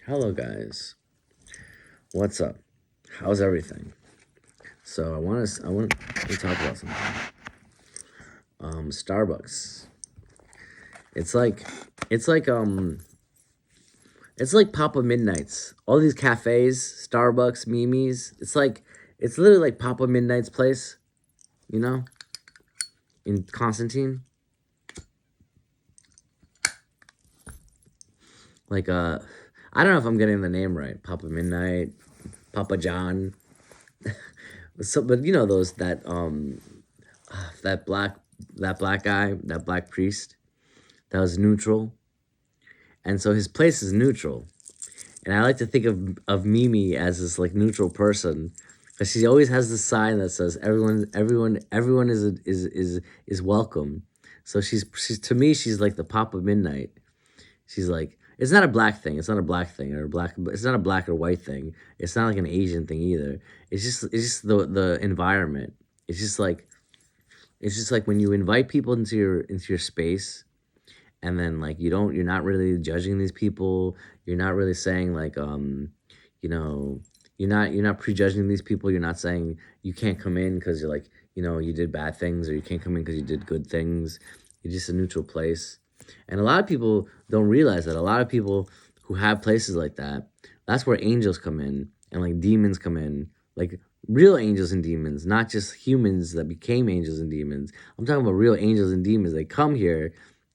Hello, guys. What's up? How's everything? So I want to talk about something. Starbucks. It's like, it's like, it's like Papa Midnight's. All these cafes, Starbucks, Mimi's. It's literally like Papa Midnight's place. You know, in Constantine. Like, I don't know if I'm getting the name right. Papa Midnight, Papa John. So, but you know those that black that black guy, that black priest that was neutral, and so his place is neutral. And I like to think of Mimi as this like neutral person, because she always has this sign that says everyone is welcome. So she's to me she's like the Pop of Midnight. She's like, it's not a black thing. It's not a black thing or a black. It's not a black or white thing. It's not like an Asian thing either. It's just the environment. It's just like it's just like when you invite people into your space, and then like you're not really judging these people. You're not really saying like you know you're not prejudging these people. You're not saying you can't come in because you're like you did bad things, or you can't come in because you did good things. You're just a neutral place. And a lot of people don't realize that. A lot of people who have places like that, that's where angels come in, and like demons come in, like real angels and demons, not just humans that became angels and demons. I'm talking about real angels and demons. They come here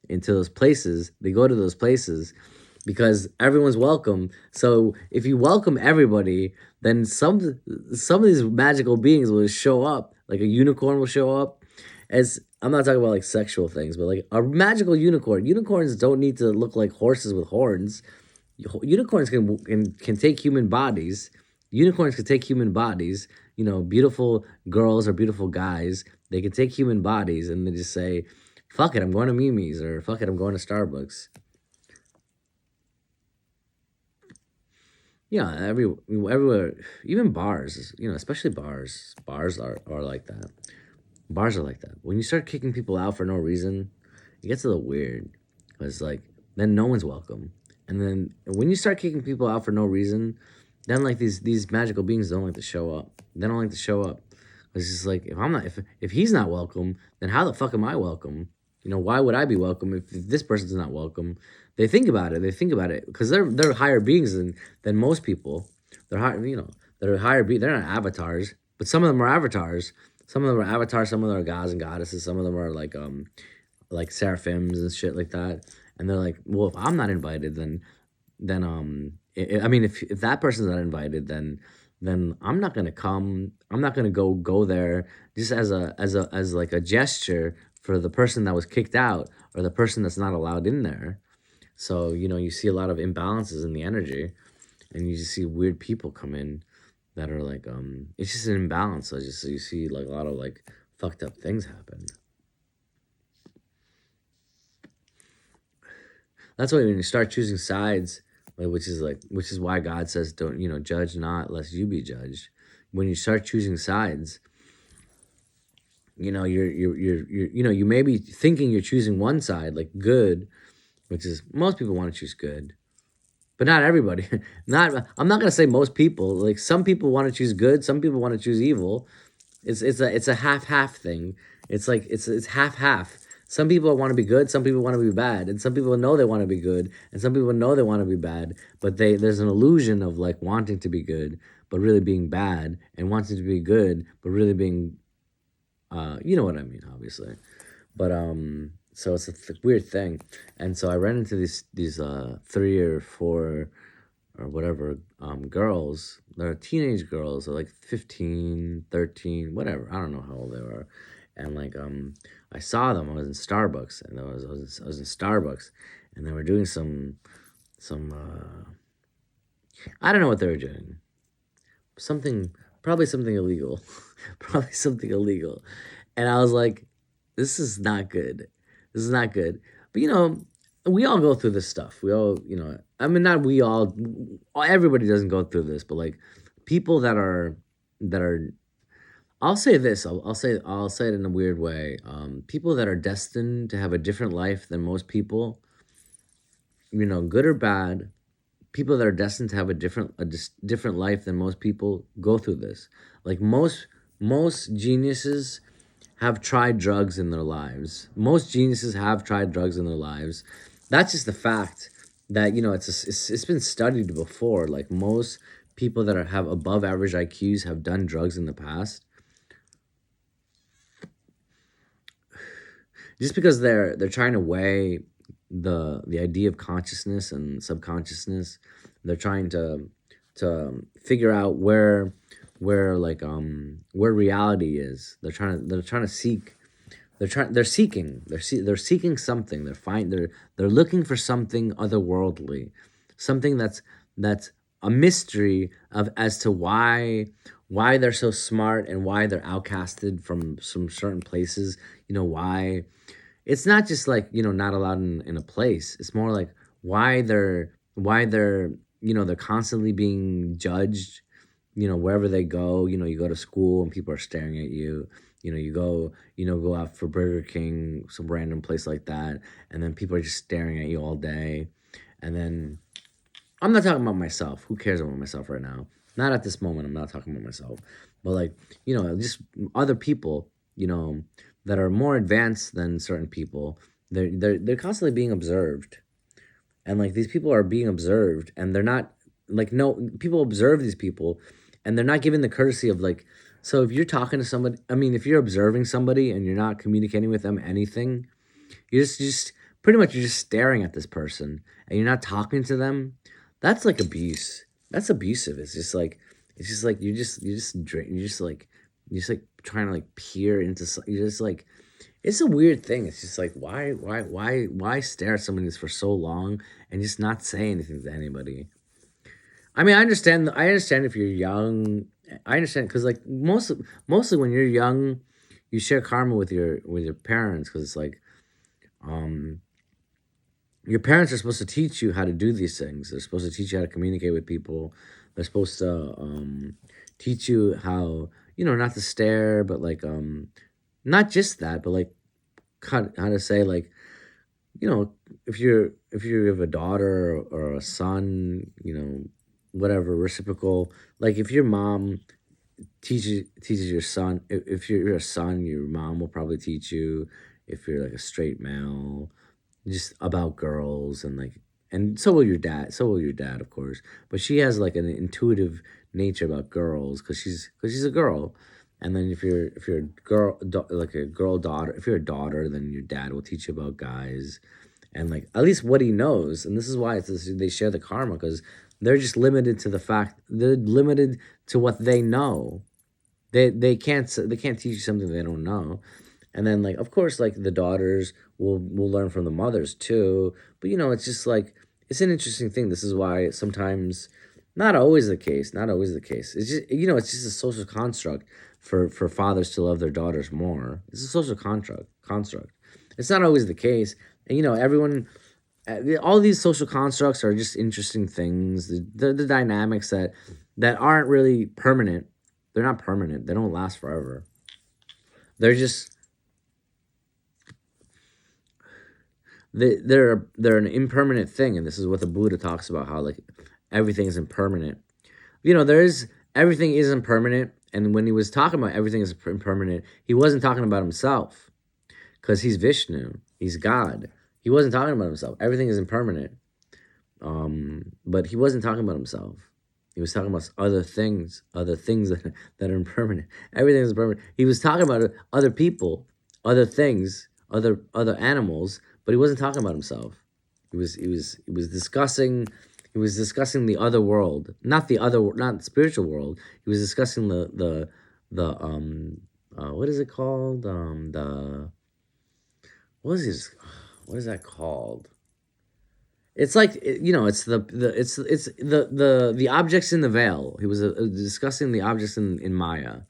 into those places. They go to those places because everyone's welcome. So if you welcome everybody, then some of these magical beings will show up. Like a unicorn will show up. As I'm not talking about like sexual things, but like a magical unicorn. Unicorns don't need to look like horses with horns. Unicorns can take human bodies. Unicorns can take human bodies. Beautiful girls or beautiful guys. They can take human bodies and they just say, "Fuck it, I'm going to Mimi's," or "Fuck it, I'm going to Starbucks." Yeah, everywhere, even bars. Especially bars. Bars are like that. Bars are like that. When you start kicking people out for no reason, it gets a little weird. Cause like then no one's welcome. And then when you start kicking people out for no reason, then like these magical beings don't like to show up. They don't like to show up. It's just like if he's not welcome, then how the fuck am I welcome? Why would I be welcome if this person's not welcome? They think about it. They think about it because they're higher beings than most people. They're higher, they're higher be. They're not avatars, but some of them are avatars. Some of them are avatars. Some of them are gods and goddesses. Some of them are like seraphims and shit like that. And they're like, well, if I'm not invited, then if that person's not invited, then I'm not gonna come. I'm not gonna go there just as like a gesture for the person that was kicked out or the person that's not allowed in there. So you see a lot of imbalances in the energy, and you just see weird people come in that are like it's just an imbalance. So just you see like a lot of like fucked up things happen. That's why when you start choosing sides, like which is why God says don't judge not lest you be judged. When you start choosing sides, you may be thinking you're choosing one side like good, which is most people want to choose good, but not everybody. Not I'm not gonna say most people. Like some people want to choose good, some people want to choose evil. It's a half thing. It's half. Some people want to be good, some people want to be bad, and some people know they want to be good, and some people know they want to be bad. But there's an illusion of like wanting to be good, but really being bad, and wanting to be good, but really being, you know what I mean, obviously. But so it's a weird thing, and so I ran into these 3 or 4 or whatever girls. They're teenage girls. They're like 15, 13, whatever. I don't know how old they were. And like I saw them. I was in Starbucks, and I was in Starbucks, and they were doing some I don't know what they were doing. Something, probably something illegal. Probably something illegal. And I was like, this is not good. This is not good. But we all go through this stuff. We all, I mean, not we all, everybody doesn't go through this, but like people that are, I'll say this, I'll say it in a weird way. People that are destined to have a different life than most people, good or bad, people that are destined to have different life than most people go through this. Like most geniuses have tried drugs in their lives. Most geniuses have tried drugs in their lives. That's just the fact that it's been studied before. Like most people that have above average IQs have done drugs in the past. Just because they're trying to weigh the idea of consciousness and subconsciousness. They're trying to figure out where where reality is. They're seeking something. They're looking for something otherworldly, something that's a mystery of as to why they're so smart and why they're outcasted from some certain places. Why it's not just like not allowed in a place. It's more like why they're they're constantly being judged, wherever they go. You go to school and people are staring at you. You go out for Burger King, some random place like that, and then people are just staring at you all day. And then I'm not talking about myself. Who cares about myself right now? Not at this moment. I'm not talking about myself. But like, just other people, that are more advanced than certain people. They're constantly being observed. And like these people are being observed and they're not like no people observe these people and they're not given the courtesy of like so if you're talking to somebody, I mean if you're observing somebody and you're not communicating with them anything, you're just pretty much you're just staring at this person and you're not talking to them. That's like abuse. That's abusive. It's just like you're just like trying to like peer into you're just like it's a weird thing. It's just like why stare at somebody for so long and just not say anything to anybody. I mean, I understand if you're young. I understand because like mostly when you're young, you share karma with your parents because it's like um your parents are supposed to teach you how to do these things. They're supposed to teach you how to communicate with people. They're supposed to teach you how not to stare, but like not just that, but like how to say like you know if you have a daughter or a son, whatever reciprocal. Like if your mom teaches your son, if you're a son, your mom will probably teach you. If you're like a straight male, just about girls and like and so will your dad of course, but she has like an intuitive nature about girls because she's a girl. And then if you're a girl like a girl daughter, if you're a daughter, then your dad will teach you about guys and like at least what he knows. And this is why they share the karma because they're limited to what they know. They can't teach you something they don't know. And then like of course like the daughters will learn from the mothers too. But it's just like it's an interesting thing. This is why sometimes not always the case, not always the case. It's just it's just a social construct for fathers to love their daughters more. It's a social construct. It's not always the case. And everyone all these social constructs are just interesting things. The dynamics that aren't really permanent. They're not permanent. They don't last forever. They're just they're an impermanent thing, and this is what the Buddha talks about how like everything is impermanent. Everything is impermanent, and when he was talking about everything is impermanent, he wasn't talking about himself because he's Vishnu, he's God. He wasn't talking about himself. Everything is impermanent, but he wasn't talking about himself. He was talking about other things that are impermanent. Everything is impermanent. He was talking about other people, other things, other animals, but he wasn't talking about himself. He was discussing the other world, not the spiritual world. He was discussing the what is it called? The what is that called? It's like it's the objects in the veil. He was discussing the objects in Maya,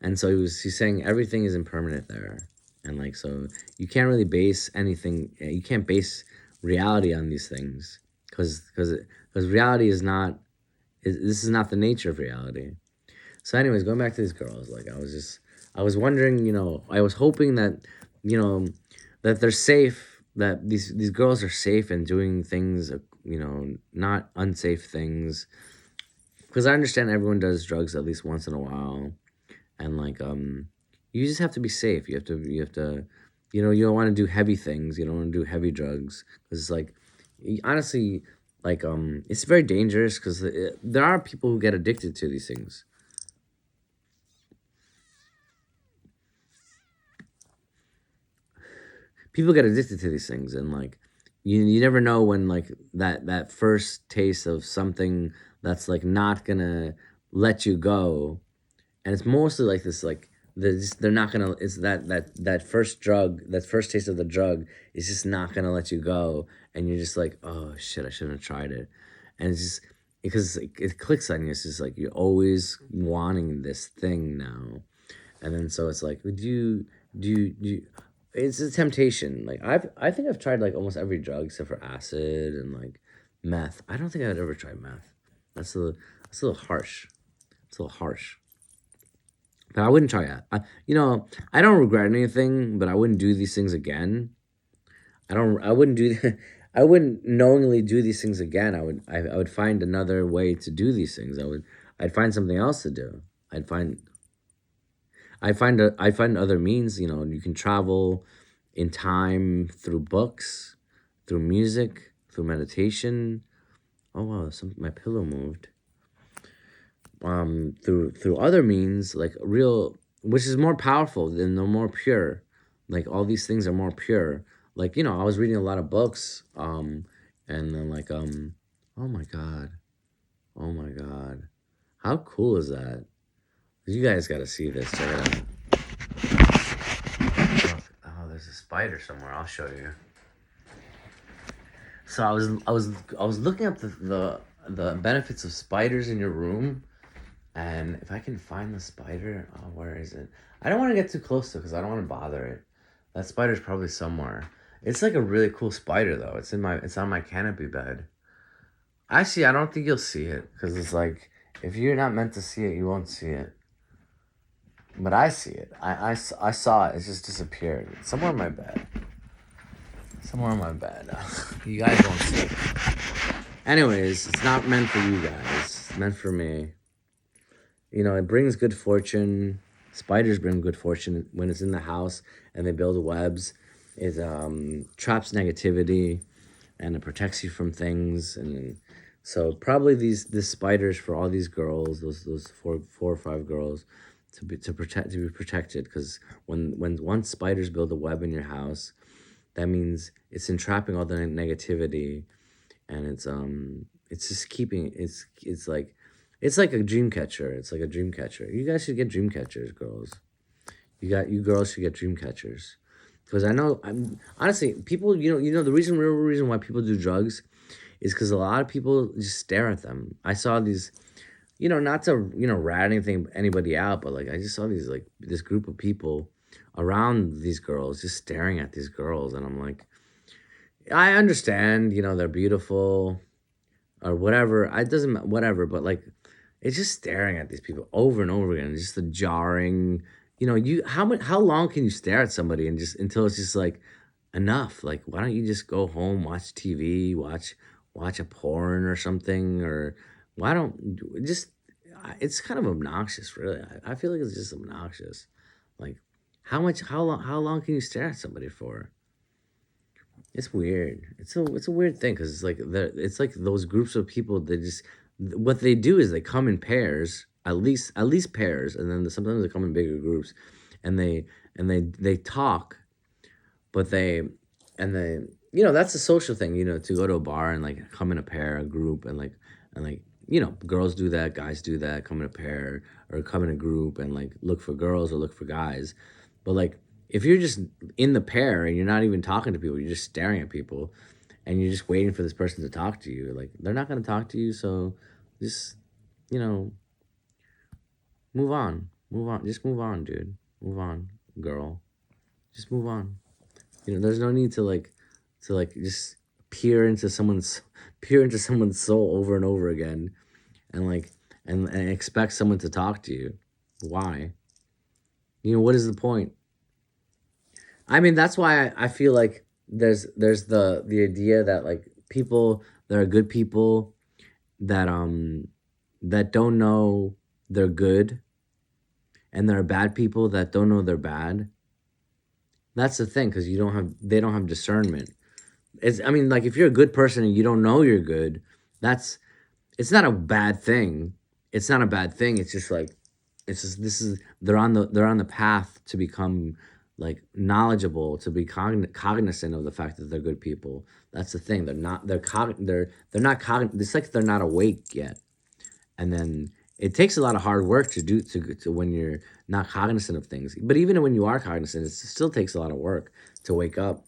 and so he's saying everything is impermanent there, and like so you can't really base anything. You can't base reality on these things because reality is not. This is not the nature of reality. So, anyways, going back to these girls, like I was wondering, I was hoping that, you know, that they're safe, that these girls are safe and doing things not unsafe things. Because I understand everyone does drugs at least once in a while, and like you just have to be safe. You have to you don't want to do heavy things. You don't want to do heavy drugs because it's like honestly like it's very dangerous because there are people who get addicted to these things. People get addicted to these things, and like you never know when like that first taste of something that's like not gonna let you go, and it's mostly like this like they're not gonna it's that first drug, that first taste of the drug is just not gonna let you go, and you're just like, oh shit, I shouldn't have tried it. And it's just because it clicks on you. It's just like you're always wanting this thing now, and then so it's like, do you it's a temptation. Like I think I've tried like almost every drug except for acid and like meth. I don't think I'd ever try meth. That's a little harsh. It's a little harsh. But I wouldn't try it. I don't regret anything, but I wouldn't do these things again. I wouldn't do I wouldn't knowingly do these things again. I would find another way to do these things. I'd find something else to do. I'd find I'd find other means. You can travel in time through books, through music, through meditation. Oh wow, my pillow moved. Through other means like real, which is more powerful and they're more pure. Like all these things are more pure. Like I was reading a lot of books, and then like oh my god, oh my god, how cool is that? You guys got to see this. Check it out. Oh, there's a spider somewhere. I'll show you. So I was looking up the benefits of spiders in your room, and if I can find the spider, oh, where is it? I don't want to get too close to it because I don't want to bother it. That spider's probably somewhere. It's like a really cool spider though. It's on my canopy bed. Actually, I don't think you'll see it because it's like if you're not meant to see it, you won't see it. But I see it. I saw it. It just disappeared. It's somewhere on my bed. Somewhere on my bed. You guys won't see it. Anyways, it's not meant for you guys. It's meant for me. It brings good fortune. Spiders bring good fortune when it's in the house and they build webs. It traps negativity and it protects you from things. And so probably these spiders for all these girls, those four or five girls, to be protected, because when once spiders build a web in your house, that means it's entrapping all the negativity, and it's just keeping it's like a dream catcher. It's like a dream catcher. You guys should get dream catchers, girls. You girls should get dream catchers. Because I know, honestly, people, the real reason why people do drugs is because a lot of people just stare at them. I saw these, not to, rat anybody out, but like I just saw these, like this group of people around these girls just staring at these girls. And I'm like, I understand, they're beautiful or whatever. It doesn't, whatever, but like, it's just staring at these people over and over again. It's just the jarring, how long can you stare at somebody and just until it's just like enough? Like, why don't you just go home, watch TV, watch a porn or something, or why don't just? It's kind of obnoxious, really. I feel like it's just obnoxious. Like, how long can you stare at somebody for? It's weird. It's a weird thing because it's like those groups of people that just what they do is they come in pairs, at least pairs, and then sometimes they come in bigger groups, and they talk, but they that's a social thing, to go to a bar and like come in a pair, a group, and girls do that, guys do that, come in a pair or come in a group and like look for girls or look for guys, but like if you're just in the pair and you're not even talking to people, you're just staring at people, and you're just waiting for this person to talk to you, like they're not going to talk to you, so just move on, just move on, dude, move on, girl, just move on. There's no need to just peer into someone's soul over and over again, and like and expect someone to talk to you. Why? What is the point? I mean, that's why I feel like there's the idea that like people There are good people that don't know they're good, and there are bad people that don't know they're bad. That's the thing, because they don't have discernment. I mean, like, if you're a good person and you don't know you're good, that's it's not a bad thing. It's not a bad thing. It's just like, it's just this is they're on the path to become like knowledgeable, to be cognizant of the fact that they're good people. That's the thing. They're not It's like they're not awake yet. And then it takes a lot of hard work to when you're not cognizant of things. But even when you are cognizant, it still takes a lot of work to wake up,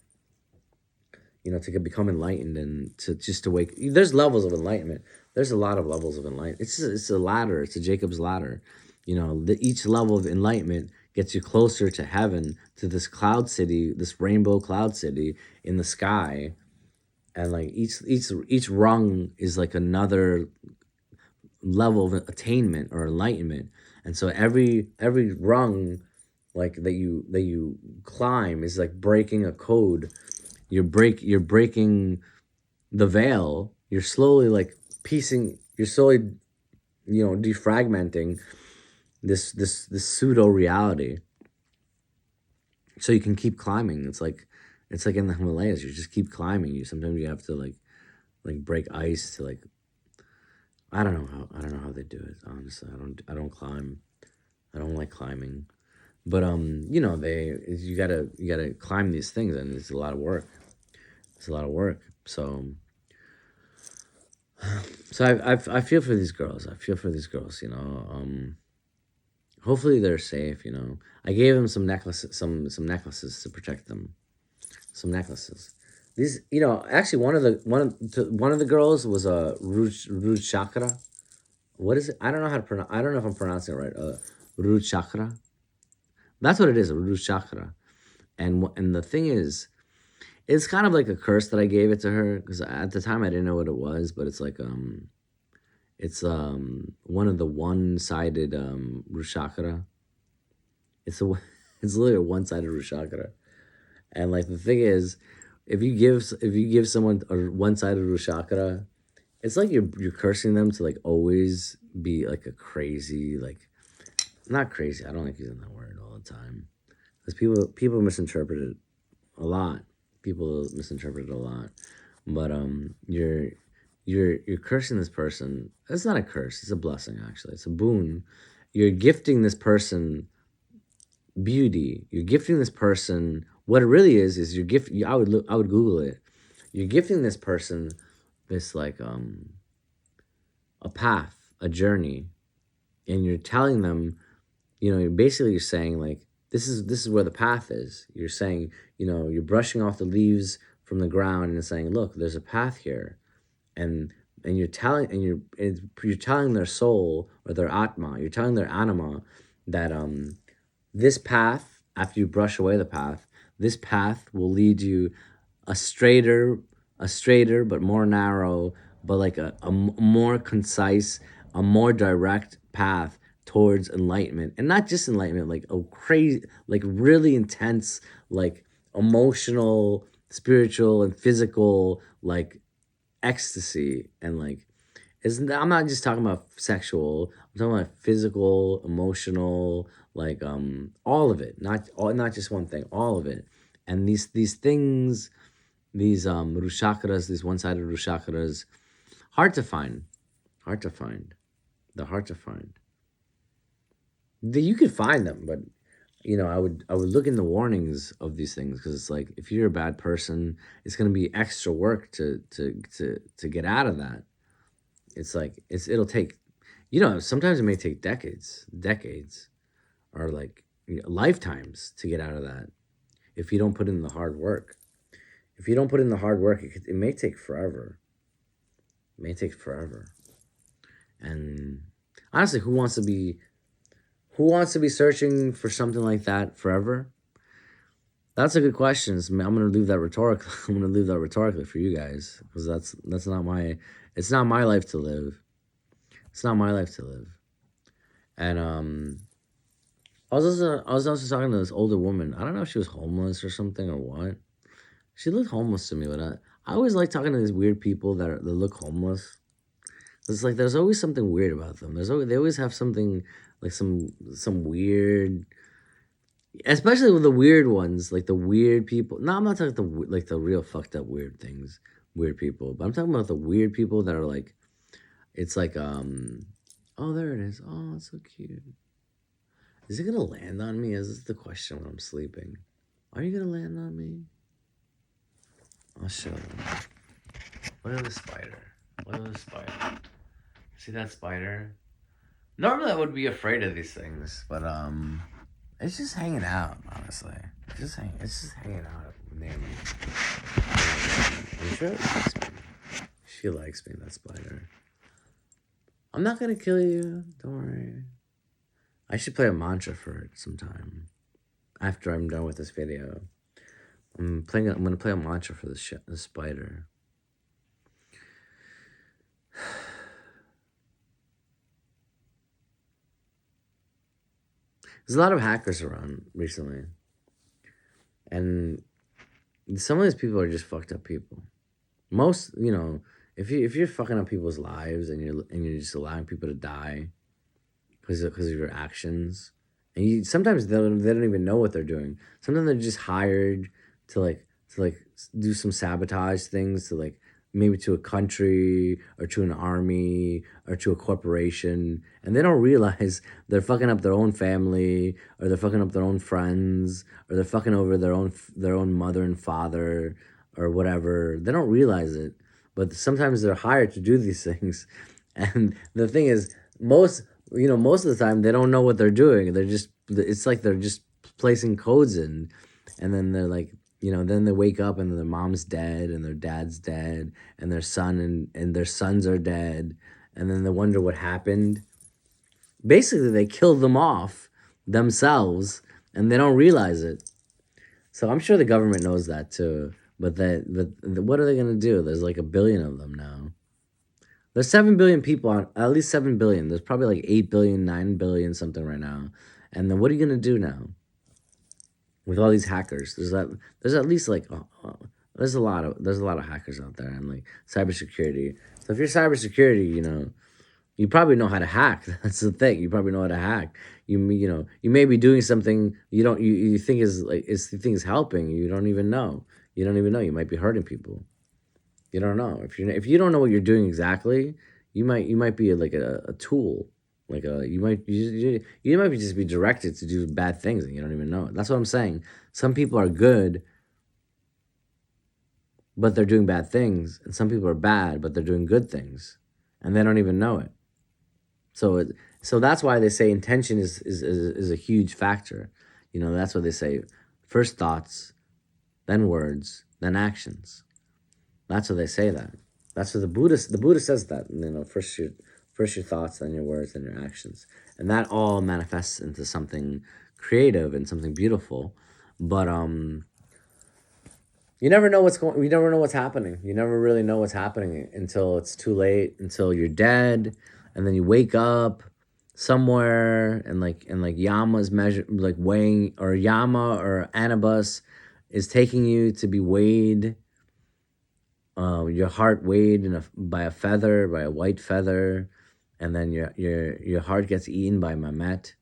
to become enlightened, and to wake. There's levels of enlightenment. There's a lot of levels of enlightenment. It's a ladder. It's a Jacob's ladder. Each level of enlightenment gets you closer to heaven, to this cloud city, this rainbow cloud city in the sky. And like each rung is like another level of attainment or enlightenment. And so every rung, like, that you climb is like breaking a code. You're breaking the veil. You're slowly like you're slowly, defragmenting this pseudo reality, so you can keep climbing. It's like in the Himalayas, you just keep climbing. Sometimes you have to like break ice to, like, I don't know how they do it, honestly. I don't climb. I don't like climbing. But you gotta climb these things, and it's a lot of work. It's a lot of work. So I feel for these girls. I feel for these girls. Hopefully they're safe. I gave them some necklaces, some necklaces to protect them. Some necklaces. These, actually, one of the girls was a root chakra. What is it? I don't know how to pronounce. I don't know if I'm pronouncing it right. Root chakra. That's what it is. A root chakra. And the thing is, it's kind of like a curse that I gave it to her, because at the time I didn't know what it was. But it's like it's one of the one-sided root chakra. It's a it's literally a one-sided root chakra. And like, the thing is, if you give someone a one-sided root chakra, it's like you're cursing them to, like, always be like a crazy, like, not crazy. I don't like using that word all the time, because people misinterpret it a lot. People misinterpret it a lot. But you're cursing this person. It's not a curse. It's a blessing, actually. It's a boon. You're gifting this person beauty. You're gifting this person. What it really is you're gifting. I would Google it. You're gifting this person this, like, a path, a journey, and you're telling them, you're saying, like, this is where the path is. You're saying, you're brushing off the leaves from the ground and saying, look, there's a path here. And you're telling their soul, or their atma, you're telling their anima, that this path, after you brush away the path, this path will lead you a straighter but more narrow, but like a more concise, a more direct path towards enlightenment. And not just enlightenment, like a crazy, like really intense, like emotional, spiritual, and physical, like, ecstasy. And like, I'm not just talking about sexual. I'm talking about physical, emotional, like, all of it. Not just one thing, all of it. And these things, these rushakras, these one-sided rushakras, hard to find. Hard to find. They're hard to find. You could find them, but I would look in the warnings of these things, because it's like, if you're a bad person, it's gonna be extra work to get out of that. It's like, it'll take, sometimes it may take decades, or like, lifetimes to get out of that, if you don't put in the hard work. If you don't put in the hard work, it may take forever. It may take forever. And honestly, who wants to be searching for something like that forever? That's a good question. I'm gonna leave that rhetorically. I'm gonna leave that rhetorically for you guys, because that's not my. It's not my life to live. It's not my life to live. And I was also talking to this older woman. I don't know if she was homeless or something, or what. She looked homeless to me, but I always like talking to these weird people that look homeless. It's like there's always something weird about them. They always have something like some weird, especially with the weird ones, like the weird people. No, I'm not talking like the real fucked up weird things, weird people. But I'm talking about the weird people that are like, it's like oh, there it is. Oh, it's so cute. Is it gonna land on me? Is this the question when I'm sleeping? Are you gonna land on me? I'll show them. Look at the spider. Look at the spider. See that spider? Normally I would be afraid of these things, but it's just hanging out, honestly. It's just hanging out near me. I'm sure it likes me. She likes me, that spider. I'm not gonna kill you, don't worry. I should play a mantra for it sometime. After I'm done with this video. I'm gonna play a mantra for the spider. There's a lot of hackers around recently. And some of these people are just fucked up people. Most, if you're fucking up people's lives and you're just allowing people to die because of your actions, and sometimes they don't even know what they're doing. Sometimes they're just hired to do some sabotage things to maybe to a country or to an army or to a corporation, and they don't realize they're fucking up their own family or they're fucking up their own friends or they're fucking over their own mother and father or whatever. They don't realize it, but sometimes they're hired to do these things. And the thing is, most of the time they don't know what they're doing. It's like they're just placing codes in, and then they're like, then they wake up and their mom's dead and their dad's dead and their son and their sons are dead, and then they wonder what happened. Basically, they killed them off themselves and they don't realize it. So I'm sure the government knows that too. But what are they gonna do? There's like 1 billion of them now. There's 7 billion people on, at least 7 billion. There's probably like 8 billion, 9 billion, something right now. And then what are you gonna do now? With all these hackers, there's at least like there's a lot of hackers out there and like cybersecurity. So if you're cybersecurity, you probably know how to hack. That's the thing. You probably know how to hack. You may be doing something you think is helping. You don't even know. You don't even know. You might be hurting people. You don't know. If you don't know what you're doing exactly, you might be like a tool. Like you might just be directed to do bad things and you don't even know it. That's what I'm saying. Some people are good, but they're doing bad things, and some people are bad, but they're doing good things, and they don't even know it. So that's why they say intention is a huge factor. That's what they say. First thoughts, then words, then actions. That's what they say that. That's what the Buddha says that. First your thoughts, then your words, then your actions. And that all manifests into something creative and something beautiful. But you never know you never know what's happening. You never really know what's happening until it's too late, until you're dead, and then you wake up somewhere and Yama's weighing, or Yama or Anubis is taking you to be weighed. Your heart weighed by a feather, by a white feather, and then your heart gets eaten by Mamet.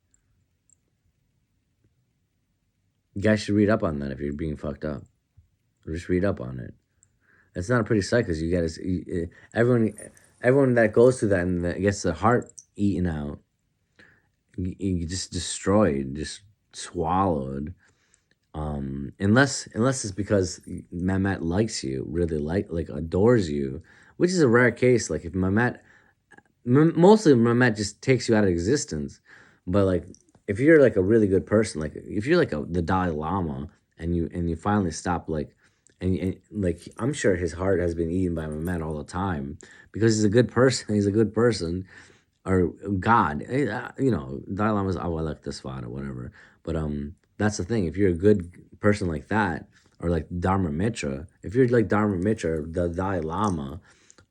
You guys should read up on that if you're being fucked up. Just read up on it. It's not a pretty sight because everyone that goes through that and that gets their heart eaten out, you just destroyed, just swallowed. Unless it's because Mamet likes you, really like adores you, which is a rare case. Like if mostly Mamet just takes you out of existence. But if you're like a really good person, like if you're like the Dalai Lama and you finally stop and I'm sure his heart has been eaten by Mamet all the time because he's a good person. He's a good person, or God. Dalai Lama's Awalak Dasvada or whatever. But that's the thing. If you're a good person like that, or like Dharma Mitra, if you're like Dharma Mitra, the Dalai Lama,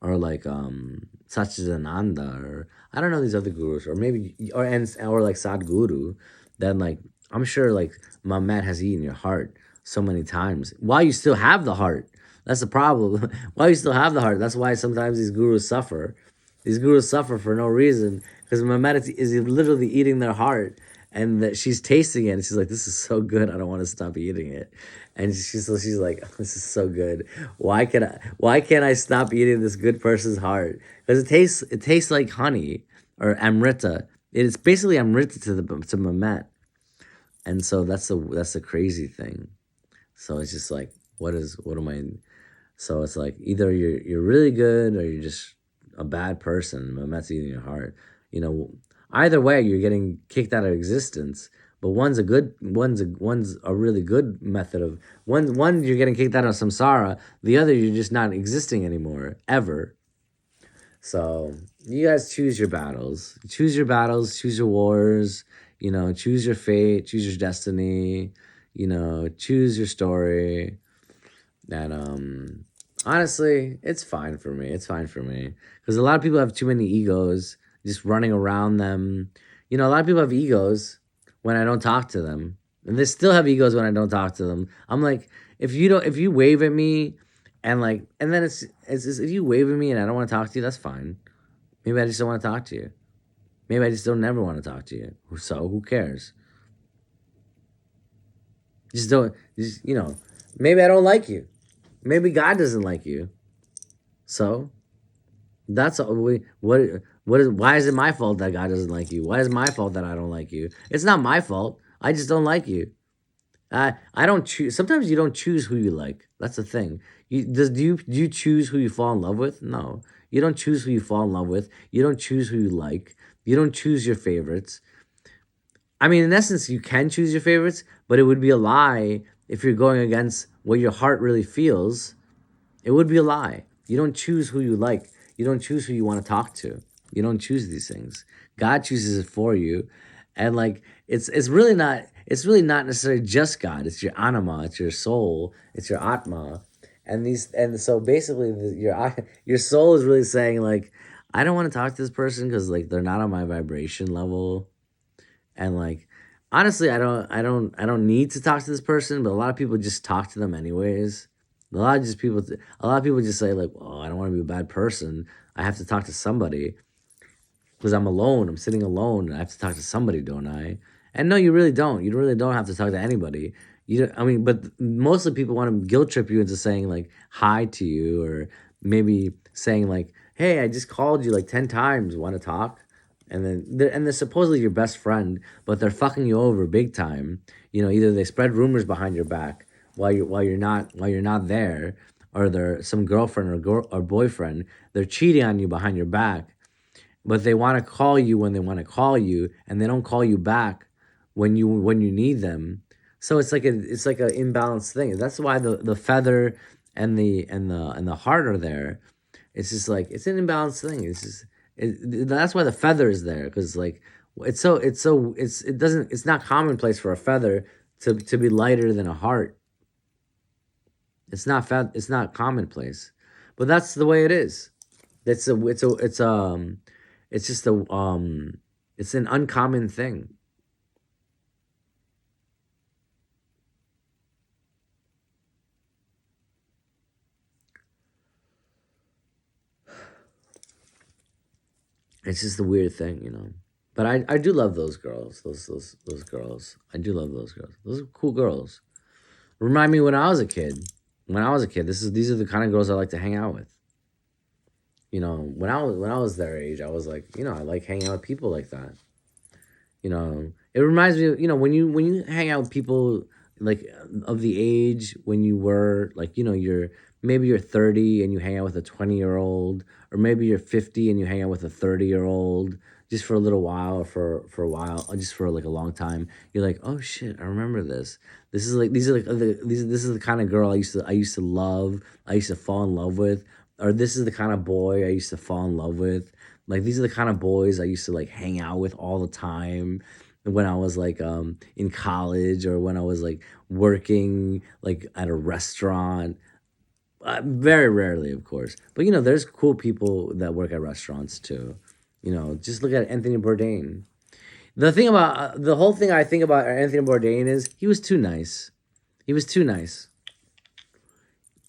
or like Satchidananda, or I don't know these other gurus, or maybe or like Sadhguru, then I'm sure Mamet has eaten your heart so many times while you still have the heart. That's the problem. Why you still have the heart? That's why sometimes these gurus suffer. These gurus suffer for no reason because Mehmet is literally eating their heart, and that she's tasting it, and she's like, "This is so good. I don't want to stop eating it." And she's like, oh, "This is so good. Why can't I stop eating this good person's heart? Because it tastes like honey or amrita. It's basically amrita to Mehmet, and so that's the crazy thing. So it's just like, what am I? So it's like either you're really good or you're just a bad person. Mehmet's eating your heart. You know, either way, you're getting kicked out of existence. But one's a really good method of one you're getting kicked out of samsara. The other you're just not existing anymore ever. So you guys choose your battles. Choose your battles. Choose your wars. You know, choose your fate. Choose your destiny. You know, choose your story. And honestly, it's fine for me. It's fine for me because a lot of people have too many egos, just running around them. You know, a lot of people have egos when I don't talk to them, and they still have egos when I don't talk to them. I'm like, if you wave at me, and then it's just, if you wave at me and I don't want to talk to you, that's fine. Maybe I just don't want to talk to you. Maybe I just don't never want to talk to you. So who cares? Just don't. Just maybe I don't like you. Maybe God doesn't like you. So that's all what is why is it my fault that God doesn't like you? Why is it my fault that I don't like you? It's not my fault. I just don't like you. I don't choose. Sometimes you don't choose who you like. That's the thing. Do you choose who you fall in love with? No. You don't choose who you fall in love with. You don't choose who you like. You don't choose your favorites. I mean, in essence, you can choose your favorites, but it would be a lie if you're going against what your heart really feels. It would be a lie. You don't choose who you like. You don't choose who you want to talk to. You don't choose these things. God chooses it for you. And like it's really not necessarily just God. It's your anima, it's your soul, it's your atma. And so basically your soul is really saying like, I don't want to talk to this person because like they're not on my vibration level. And like honestly, I don't need to talk to this person, but a lot of people just talk to them anyways. A lot of people just say like, "Oh, I don't want to be a bad person. I have to talk to somebody because I'm alone. I'm sitting alone. And I have to talk to somebody, don't I?" And no, you really don't. You really don't have to talk to anybody. You don't, I mean, but mostly people want to guilt trip you into saying like hi to you, or maybe saying like, "Hey, I just called you like 10 times. Want to talk?" And then they're supposedly your best friend, but they're fucking you over big time. Either they spread rumors behind your back while you're not there, or they're some girlfriend or boyfriend. They're cheating on you behind your back, but they want to call you when they want to call you, and they don't call you back when you need them. So it's like a imbalanced thing. That's why the feather and the heart are there. It's just like it's an imbalanced thing. That's why the feather is there, because like it's not commonplace for a feather to be lighter than a heart. It's not commonplace, but that's the way it is. It's just it's an uncommon thing. It's just a weird thing. But I do love those girls. Those girls. I do love those girls. Those are cool girls. Remind me when I was a kid. When I was a kid, these are the kind of girls I like to hang out with. When I was their age, I was like, I like hanging out with people like that. It reminds me of, when you hang out with people like of the age when you were like, you're 30 and you hang out with a 20-year-old, or maybe you're 50 and you hang out with a 30-year-old just for a little while, or for a while, or just for like a long time. You're like, "Oh shit, I remember this. These are like this is the kind of girl I used to love, I used to fall in love with, or this is the kind of boy I used to fall in love with. Like these are the kind of boys I used to like hang out with all the time when I was like in college, or when I was like working like at a restaurant. Very rarely, of course. But there's cool people that work at restaurants too. Just look at Anthony Bourdain. The whole thing I think about Anthony Bourdain is he was too nice. He was too nice.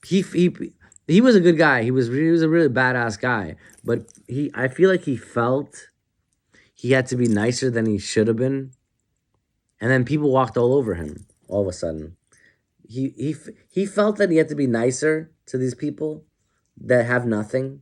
he he he was a good guy. He was a really badass guy. But I feel like he felt he had to be nicer than he should have been, and then people walked all over him all of a sudden. He felt that he had to be nicer to these people that have nothing.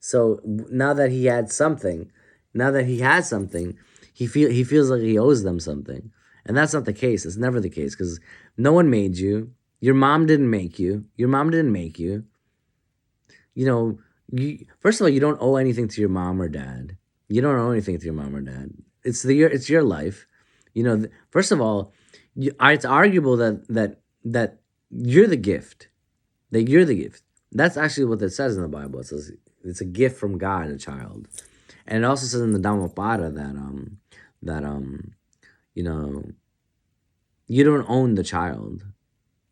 So now that he had something, now that he has something, he feels like he owes them something, and that's not the case. It's never the case because no one made you. Your mom didn't make you. Your mom didn't make you. You know, first of all, you don't owe anything to your mom or dad. You don't owe anything to your mom or dad. It's your life. First of all, it's arguable that you're the gift. That you're the gift. That's actually what it says in the Bible. It says it's a gift from God, a child, and it also says in the Dhammapada that you know you don't own the child.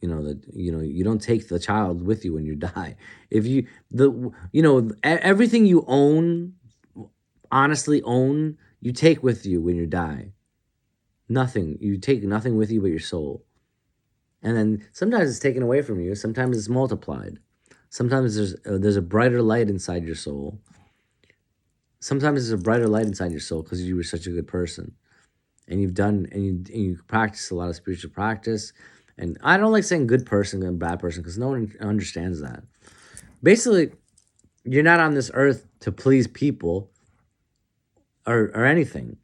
You don't take the child with you when you die. If you the you know everything you own, honestly own, you take with you when you die. Nothing. You take nothing with you but your soul. And then sometimes it's taken away from you. Sometimes it's multiplied. Sometimes there's a brighter light inside your soul. Sometimes there's a brighter light inside your soul because you were such a good person, and you practice a lot of spiritual practice. And I don't like saying good person and bad person because no one understands that. Basically, you're not on this earth to please people or anything.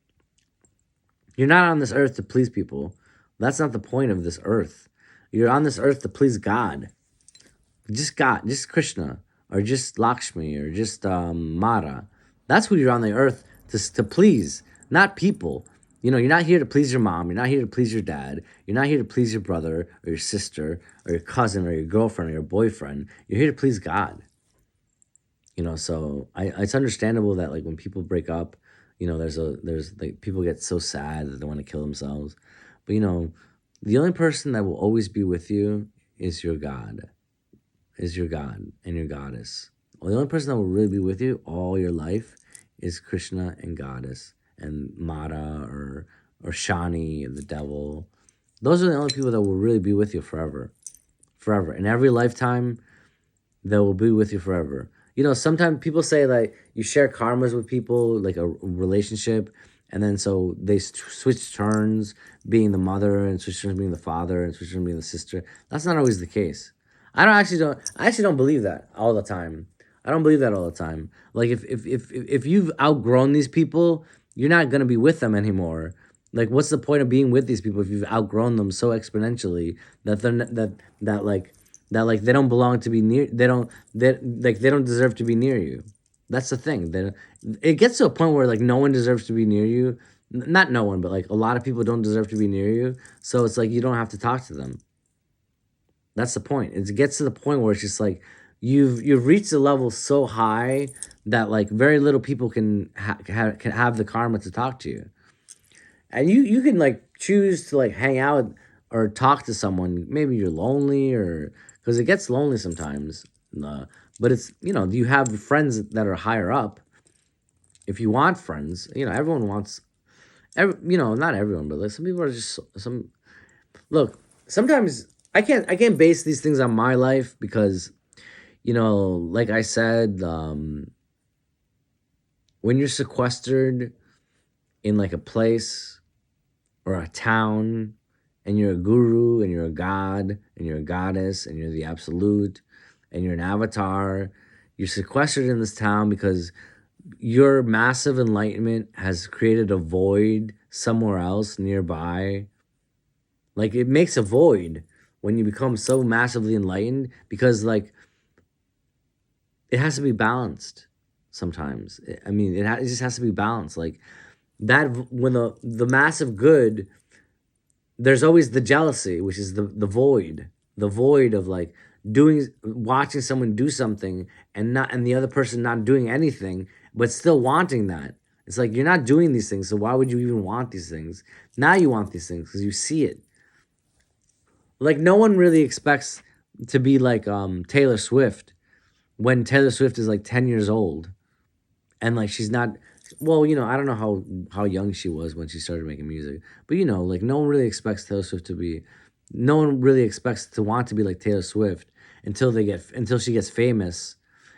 You're not on this earth to please people. That's not the point of this earth. You're on this earth to please God. Just God, just Krishna, or just Lakshmi, or just Mara. That's who you're on the earth to please, not people. You're not here to please your mom. You're not here to please your dad. You're not here to please your brother or your sister or your cousin or your girlfriend or your boyfriend. You're here to please God. So it's understandable that like when people break up, there's like people get so sad that they want to kill themselves. But the only person that will always be with you is your God, and your goddess. Well, the only person that will really be with you all your life is Krishna and goddess and Mara or Shani, the devil. Those are the only people that will really be with you forever. In every lifetime, they will be with you forever. Sometimes people say like you share karmas with people, like a relationship, and then so they switch turns being the mother and switch turns being the father and switch turns being the sister. That's not always the case. I actually don't believe that all the time. I don't believe that all the time. Like if you've outgrown these people, you're not gonna be with them anymore. Like what's the point of being with these people if you've outgrown them so exponentially that they're that they don't belong to be near, they don't deserve to be near you. That's the thing. It gets to a point where like no one deserves to be near you. Not no one, but like a lot of people don't deserve to be near you. So it's like you don't have to talk to them. That's the point. It gets to the point where it's just like you've reached a level so high that like very little people can have the karma to talk to you, and you can like choose to like hang out or talk to someone. Maybe you're lonely or because it gets lonely sometimes. But it's you have friends that are higher up. If you want friends, everyone wants. Not everyone, but like some people are just some. Look, sometimes I can't base these things on my life because, like I said, when you're sequestered in like a place or a town, and you're a guru and you're a god and you're a goddess and you're the absolute and you're an avatar, you're sequestered in this town because your massive enlightenment has created a void somewhere else nearby. Like it makes a void when you become so massively enlightened because like it has to be balanced sometimes. It just has to be balanced. Like that when the massive good, there's always the jealousy, which is the void of like watching someone do something and the other person not doing anything, but still wanting that. It's like you're not doing these things, so why would you even want these things? Now you want these things because you see it. Like no one really expects to be like Taylor Swift when Taylor Swift is like 10 years old and like she's not. Well, I don't know how young she was when she started making music, but like no one really expects Taylor Swift to be. No one really expects to want to be like Taylor Swift, until she gets famous.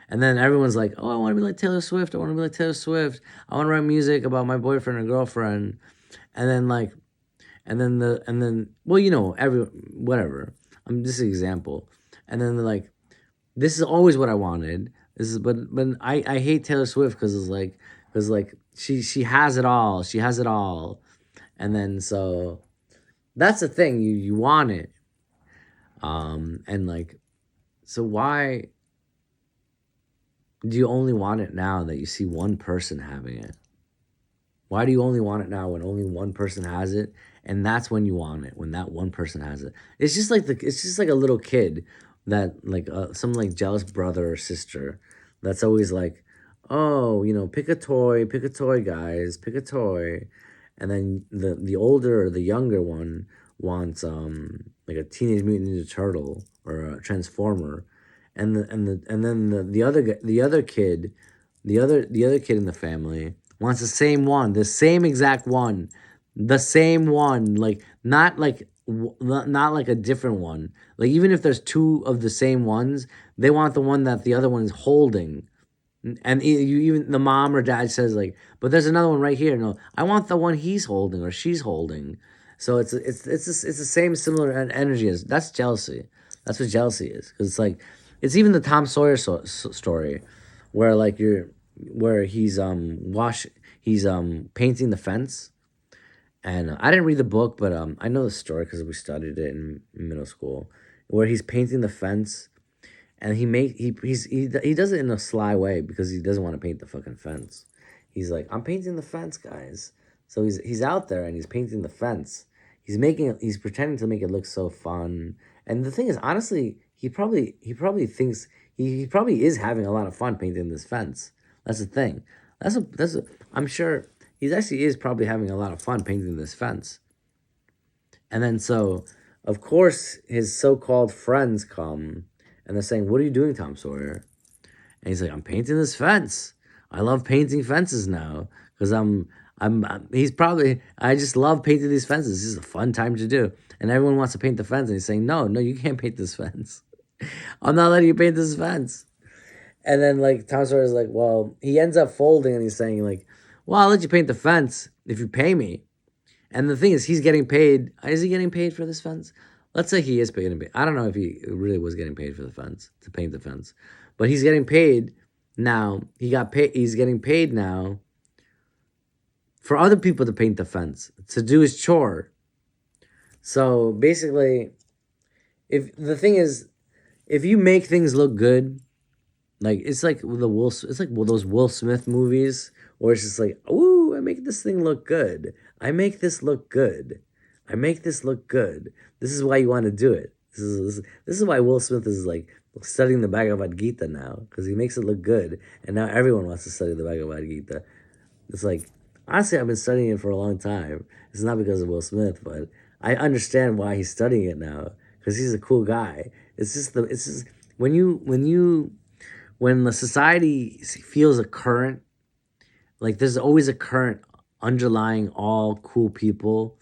And then everyone's like, "Oh, I want to be like Taylor Swift. I want to be like Taylor Swift. I want to write music about my boyfriend or girlfriend." And then like, and then well, every whatever. This is an example. And then they're like, "This is always what I wanted." This is but I hate Taylor Swift because like she has it all. She has it all. And then so that's the thing. You want it. And like, so why do you only want it now that you see one person having it? Why do you only want it now when only one person has it? And that's when you want it, when that one person has it. It's just like a little kid that like some like jealous brother or sister that's always like, "Oh, pick a toy, guys, pick a toy." And then the older or the younger one wants like a Teenage Mutant Ninja Turtle or a Transformer, and then the other kid, the other kid in the family wants the same one, the same exact one, the same one, like not like a different one. Like even if there's two of the same ones, they want the one that the other one is holding. And you even the mom or dad says like, but there's another one right here. No, I want the one he's holding or she's holding. So it's the same similar energy as that's jealousy. That's what jealousy is. Because it's like it's even the Tom Sawyer story, where like where he's painting the fence. And I didn't read the book, but I know the story because we studied it in middle school, where he's painting the fence and he does it in a sly way because he doesn't want to paint the fucking fence. He's like, I'm painting the fence, guys. So he's out there and he's painting the fence. He's pretending to make it look so fun. And the thing is, honestly, he probably thinks he probably is having a lot of fun painting this fence. That's the thing. I'm sure he actually is probably having a lot of fun painting this fence. And then so, of course, his so-called friends come and they're saying, "What are you doing, Tom Sawyer?" And he's like, "I'm painting this fence. I love painting fences now because he's probably, I just love painting these fences. This is a fun time to do." And everyone wants to paint the fence. And he's saying, "No, no, you can't paint this fence. I'm not letting you paint this fence." And then like Tom Sawyer's like, well, he ends up folding and he's saying like, "Well, I'll let you paint the fence if you pay me." And the thing is, he's getting paid. Is he getting paid for this fence? Let's say he is getting paid. I don't know if he really was getting paid for the fence, to paint the fence. But he's getting paid now. He's getting paid now for other people to paint the fence, to do his chore. So basically, if the thing is, if you make things look good, like it's like those Will Smith movies where it's just like, "Ooh, I make this thing look good. I make this look good. I make this look good." This is why you want to do it. This is why Will Smith is like studying the Bhagavad Gita now, because he makes it look good, and now everyone wants to study the Bhagavad Gita. It's like, honestly, I've been studying it for a long time. It's not because of Will Smith, but I understand why he's studying it now, because he's a cool guy. It's just when the society feels a current, like there's always a current underlying all cool people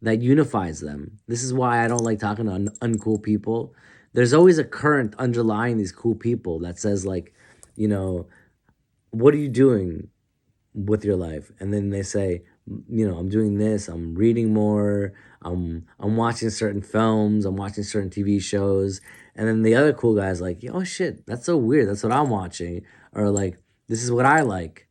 that unifies them. This is why I don't like talking to uncool people. There's always a current underlying these cool people that says like, you know, "What are you doing with your life?" And then they say, "I'm doing this. I'm reading more. I'm watching certain films. I'm watching certain TV shows." And then the other cool guy's like, "Oh shit, that's so weird. That's what I'm watching." Or like, "This is what I like."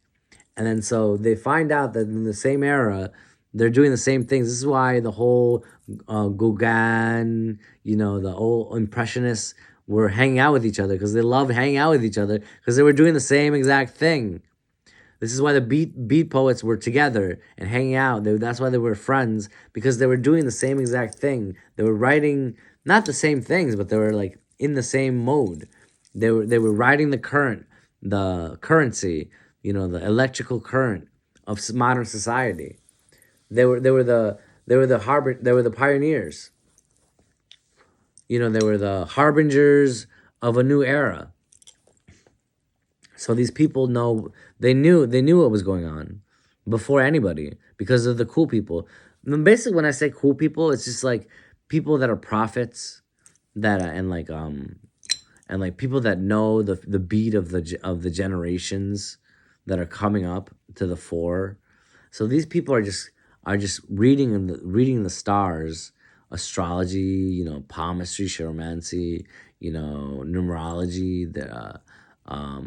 And then so they find out that in the same era, they're doing the same things. This is why the whole Gauguin, the old Impressionists were hanging out with each other, because they loved hanging out with each other because they were doing the same exact thing. This is why the beat poets were together and hanging out. That's why they were friends, because they were doing the same exact thing. They were writing not the same things, but they were like in the same mode. They were writing the current, the currency, the electrical current of modern society. They were the pioneers. They were the harbingers of a new era. So these people they knew what was going on before anybody, because of the cool people. And basically, when I say cool people, it's just like people that are prophets, that and like and like people that know the beat of the generations that are coming up to the fore. So these people are just reading the stars, astrology, palmistry, chiromancy, numerology, the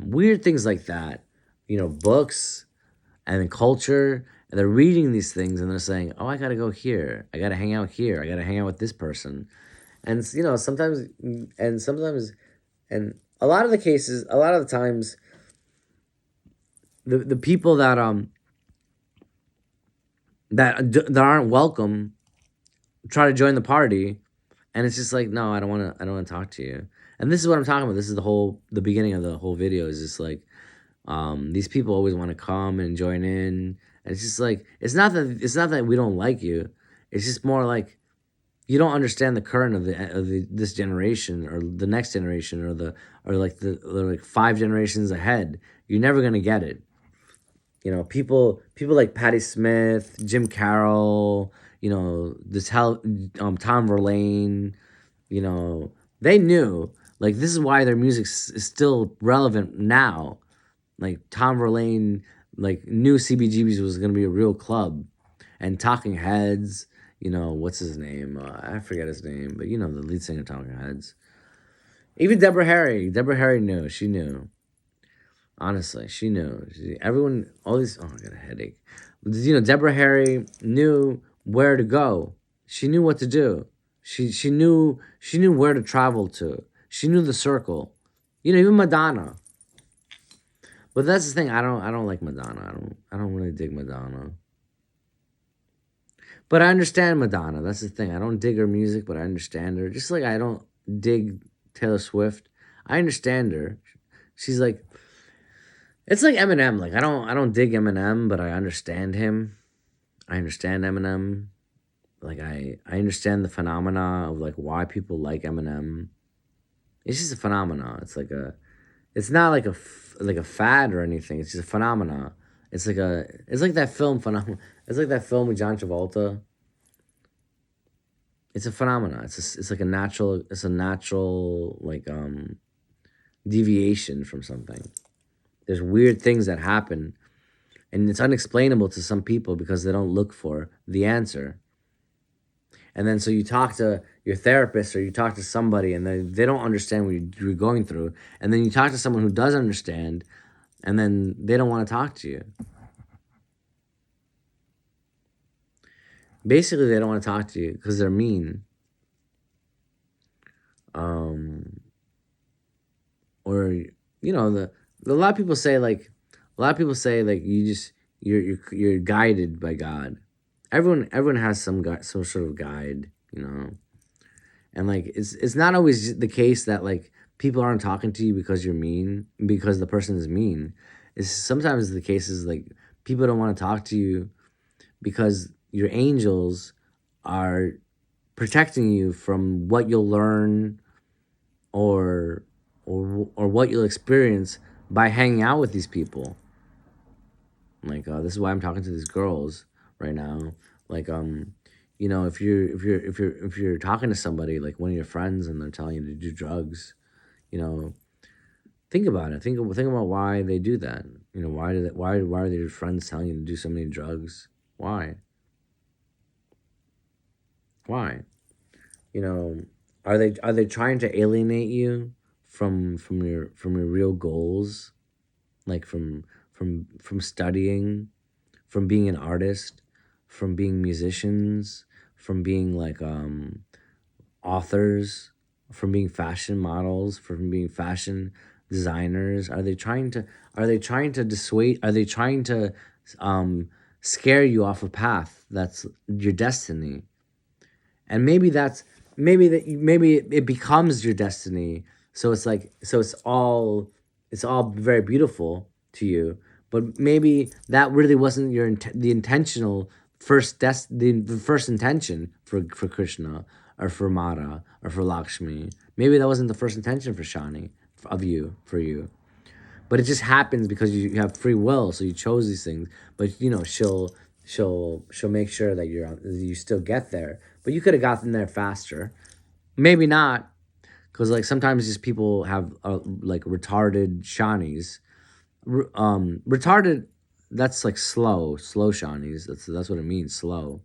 weird things like that, books and then culture. And they're reading these things and they're saying, "Oh, I gotta go here. I gotta hang out here. I gotta hang out with this person." And sometimes, and a lot of the cases, a lot of the times, the people that aren't welcome try to join the party, and it's just like, no, I don't want to talk to you. And this is what I'm talking about. This is the beginning of the whole video. Is just like, these people always want to come and join in, and it's just like, it's not that we don't like you. It's just more like you don't understand the current of this generation or the next generation or like the like 5 generations ahead. You're never gonna get it. People like Patti Smith, Jim Carroll, Tom Verlaine, you know, they knew, like, this is why their music is still relevant now. Like Tom Verlaine, like, knew CBGB's was gonna be a real club, and Talking Heads. What's his name? I forget his name, but the lead singer of Talking Heads. Even Deborah Harry. Deborah Harry knew. She knew. Honestly, she knew. Everyone, all these. Oh, I got a headache. Deborah Harry knew where to go. She knew what to do. She knew where to travel to. She knew the circle. Even Madonna. But that's the thing. I don't like Madonna. I don't really dig Madonna. But I understand Madonna. That's the thing. I don't dig her music, but I understand her. Just like I don't dig Taylor Swift. I understand her. She's like, it's like Eminem. Like I don't dig Eminem, but I understand him. I understand Eminem. Like I understand the phenomena of like why people like Eminem. It's just a phenomena. It's not like a fad or anything. It's just a phenomena. It's like that film phenomena. It's like that film with John Travolta. It's a phenomena. It's like a natural like deviation from something. There's weird things that happen, and it's unexplainable to some people because they don't look for the answer. And then so you talk to your therapist or you talk to somebody and they don't understand what you're going through. And then you talk to someone who does understand, and then they don't want to talk to you. Basically, they don't want to talk to you because they're mean. Or a lot of people say like you're guided by God. Everyone has some sort of guide, and like it's not always the case that like people aren't talking to you because you're mean, because the person is mean. It's sometimes the case is like people don't want to talk to you because your angels are protecting you from what you'll learn or what you'll experience by hanging out with these people. Like this is why I'm talking to these girls right now. Like if you're talking to somebody like one of your friends and they're telling you to do drugs, think about it. Think about why they do that. Why are their friends telling you to do so many drugs? Why? Why? Are they trying to alienate you from your real goals, like from studying, from being an artist, from being musicians, from being like authors, from being fashion models, from being fashion designers? Are they trying to dissuade? Are they trying to scare you off a path that's your destiny? And maybe it becomes your destiny. So it's all very beautiful to you, but maybe that really wasn't the intentional the first intention for Krishna or for Mara or for Lakshmi. Maybe that wasn't the first intention for Shani, for you. But it just happens because you have free will, so you chose these things. But she'll make sure that you still get there. But you could have gotten there faster. Maybe not, because like sometimes these people have like retarded shanies. Retarded, that's like slow shanies. That's what it means, slow.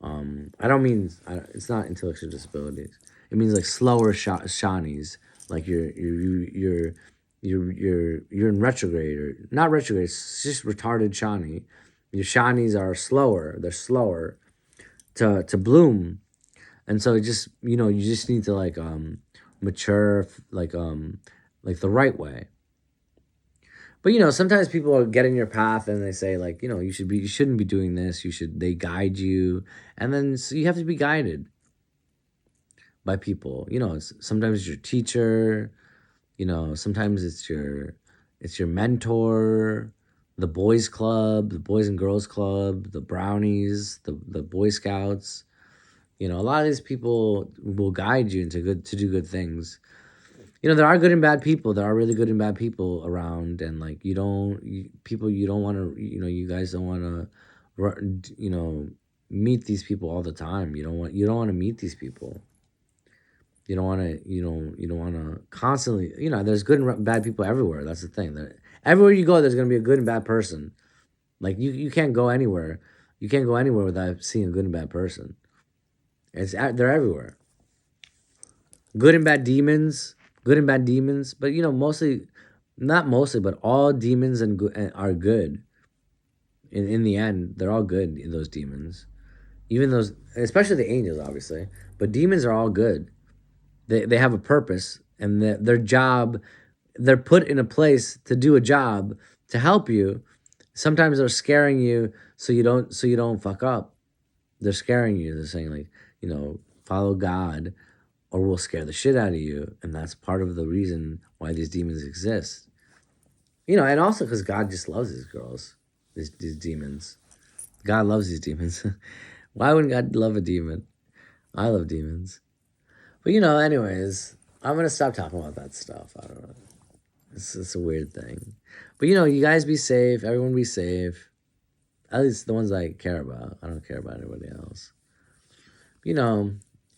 I don't mean it's not intellectual disabilities. It means like slower shanies. Like you're in retrograde, or not retrograde. It's just retarded shani. Your shanies are slower. They're slower to bloom, and so it just, you just need to like mature like the right way. But sometimes people get in your path and they say like, you shouldn't be doing this. They guide you, and then so you have to be guided by people. Sometimes it's your teacher. Sometimes it's your mentor, the boys club, the boys and girls club, the brownies, the Boy Scouts. A lot of these people will guide you to do good things. There are good and bad people. There are really good and bad people around, and like people you don't want to, you guys don't want to, meet these people all the time. You don't want to meet these people. You don't want to, you don't want to constantly, there's good and bad people everywhere. That's the thing. Everywhere you go, there's gonna be a good and bad person. Like you can't go anywhere. You can't go anywhere without seeing a good and bad person. They're everywhere. Good and bad demons, but mostly, not mostly, but all demons are good. In the end, they're all good. Those demons, even those, especially the angels, obviously, but demons are all good. They have a purpose, and their job, they're put in a place to do a job to help you. Sometimes they're scaring you so you don't fuck up. They're scaring you. They're saying like, follow God, or we'll scare the shit out of you. And that's part of the reason why these demons exist. And also because God just loves these girls, these demons. God loves these demons. Why wouldn't God love a demon? I love demons. But anyways, I'm gonna stop talking about that stuff. I don't know. It's a weird thing. But you guys be safe. Everyone be safe. At least the ones I care about. I don't care about anybody else.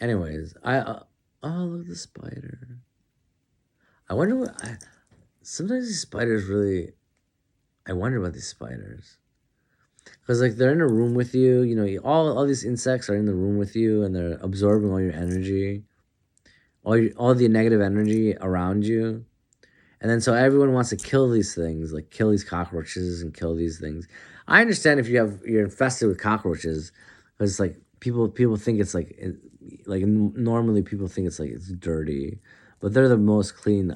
Anyways, look at the spider. I wonder sometimes these spiders really, I wonder about these spiders. Because like they're in a room with you, all these insects are in the room with you, and they're absorbing all your energy, all the negative energy around you. And then so everyone wants to kill these things, like kill these cockroaches and kill these things. I understand if you're infested with cockroaches, because like people think it's normally people think it's like it's dirty, but they're the most clean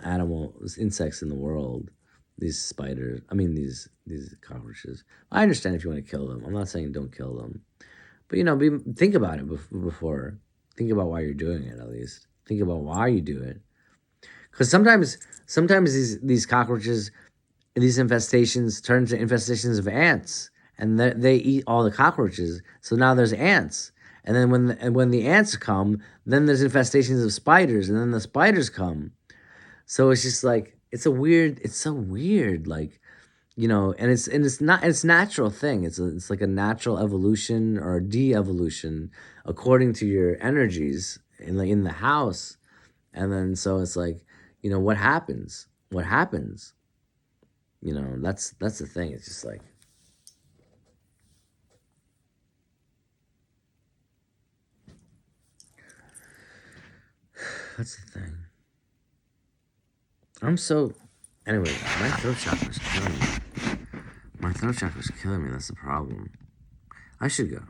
insects in the world. These spiders, I mean these cockroaches. I understand if you want to kill them. I'm not saying don't kill them, but think about it before. Think about why you're doing it. At least think about why you do it. Because sometimes these cockroaches, these infestations turn into infestations of ants, and they eat all the cockroaches. So now there's ants, and then when the ants come, then there's infestations of spiders, and then the spiders come. So it's just like it's so weird, like and it's natural thing. It's like a natural evolution or a de-evolution according to your energies in the house, and then so it's like. What happens? What happens? That's the thing. It's just like that's the thing. Anyway, my throat chakra's killing me. My throat chakra's killing me. That's the problem. I should go.